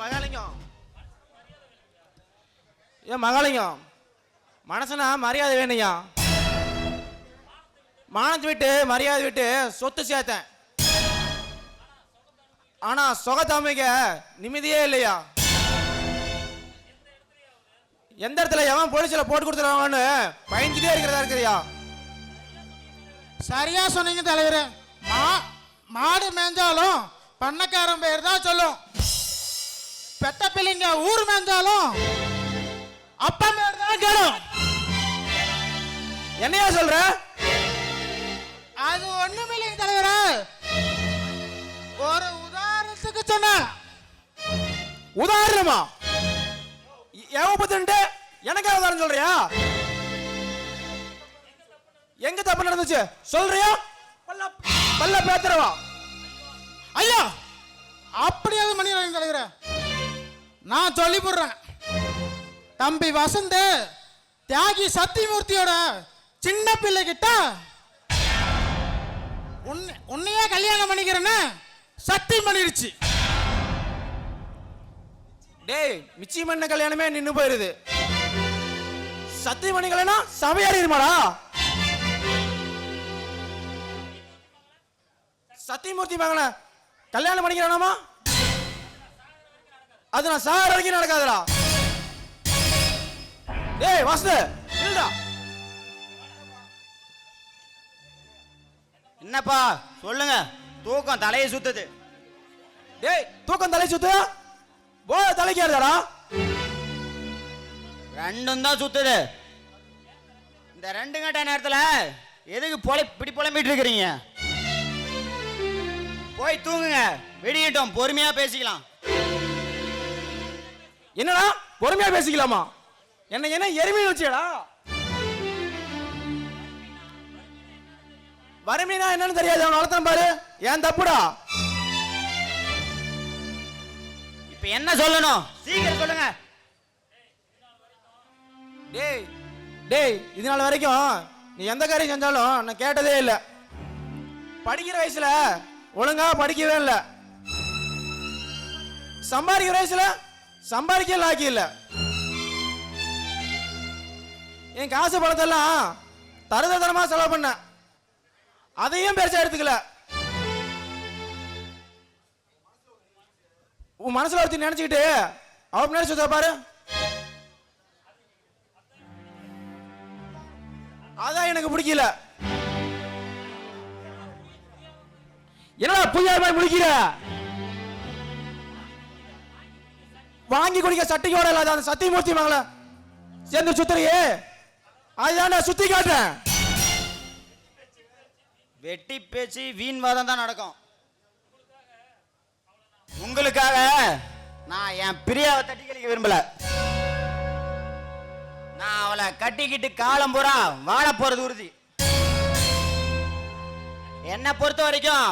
மகாலிங்கம் மகாலிங்கம் மனசுனா மரியாதை வேணுயா. மானத்தை விட்டு மரியாதை விட்டு சொத்து சேர்த்தேன். ஆனா சொகத்தாமைக்க நிம்மதியே இல்லையா. எந்த இடத்துல எவன் போலீஸ்ல போட்டு கொடுத்துருவாங்கன்னு பயந்துட்டே இருக்கிறதா இருக்குதுயா. சரியா சொன்னீங்க தலைவரே. மாடு மேய்ஞ்சாலும் பண்ணக்காரன் பேர் தான் சொல்லும். பெத்த பிள்ளைங்க ஊர் மேய்ஞ்சாலும் அப்பா பேர் தான் கேளும். என்னையா சொல்ற? அது ஒண்ணுமில்லைங்க தலைவரே. ஒரு உதாரணத்துக்கு சொன்ன. உதாரணமா? எவன் பத்துட்டு எனக்கே உதாரணம் சொல்றியா? எங்க தப்பு நடந்துச்சு சொல்றியா? பல்ல பேத்துறவா? ஐயா அப்படியாவது மணிராஜன் தலைவரே, நான் சொல்லி போடுறேன். தம்பி வசந்த் தியாகி சத்தியமூர்த்தியோட சின்ன பிள்ளை கிட்ட உன்னையே கல்யாணம் பண்ணிக்கிறேன்னு சத்தியம் பண்ணிருச்சு. டேய் மிச்சி மண்ண கல்யாணமே நின்னு போயிருது. சத்தியம் பண்ணிக்கலனா சபையாரிருமாடா. சத்தியமூர்த்தி மகனை கல்யாணம் பண்ணிக்கிறானாமா? அது நான் சாகர வரைக்கும் நடக்காதுடா. டேய் வாசு இல்லடா. என்னப்பா சொல்லுங்க. தூக்கம் தலையை சுத்துது. டேய் தூக்கம் தலை சுத்து. போ தலைக்கு ஏறுதாடா. ரெண்டும் தான் சுத்துது. இந்த 2 கட்ட நேரத்துல எதுக்கு இப்படி புலம்பிட்டு இருக்கிறீங்க? போய் தூங்குங்க. வெடியிட்டோம், பொறுமையா பேசிக்கலாம். என்னடா பொறுமையா பேசிக்கலாமா? என்ன எருமையை வச்சியடா? வறுமைனா என்னன்னு தெரியாது. அவன் வளர்த்தான் பாரு. ஏன் தப்புடா? இப்ப என்ன சொல்லணும் சீக்கிரம் சொல்லுங்க. டேய் டேய் இது நாள் வரைக்கும் நீ எந்த காரியம் செஞ்சாலும் நான் கேட்டதே இல்லை. படிக்கிற வயசுல ஒழுங்கா படிக்கவே இல்லை. சம்பாதிக்கிற வயசுல சம்பாதிக்க லாக்கி இல்லை. என் காசு பணத்தெல்லாம் தரமா செலவு பண்ண. அதையும் பெருசா எடுத்துக்கல. உன் மனசுல ஒருத்தி நினைச்சுக்கிட்டு அவ நினைச்சு பாரு. அதான் எனக்கு பிடிக்கல. என்னடா புதிய மாதிரி முடிக்கிற? வாங்கி குடிக்க சட்டையோட இல்லாத அந்த சத்தியமூர்த்தி மகள சேர்ந்து சுத்துறியே, அதுதான் சுத்தி காட்டுறேன். வெட்டி பேச்சு வீண்வாதம் தான் நடக்கும். உங்களுக்காக நான் என் பிரியாவை தட்டி கழிக்க விரும்பல. நான் அவளை கட்டிக்கிட்டு காலம் பூரா வாழ போறது உறுதி. என்னை பொறுத்த வரைக்கும்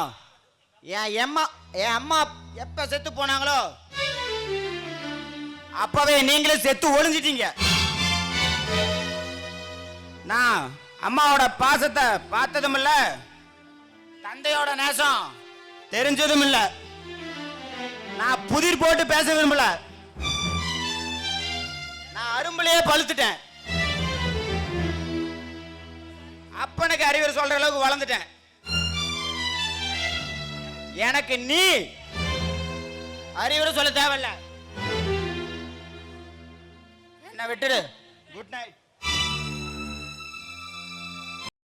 என் அம்மா எப்ப செத்து போனாங்களோ அப்பவே நீங்களும் செத்து ஒளிஞ்சிட்டீங்க. நான் அம்மாவோட பாசத்தை பார்த்ததும் இல்ல, தந்தையோட நேசம் தெரிஞ்சதும் இல்ல. நான் புதிர் போட்டு பேச விரும்பல. நான் அரும்பலையே பழுத்துட்டேன். அப்பனுக்கு அறிவுரை சொல்ற அளவுக்கு வளர்ந்துட்டேன். எனக்கு நீ அறிவுரை சொல்ல தேவையில்ல. என்ன விட்டுடு. Good night.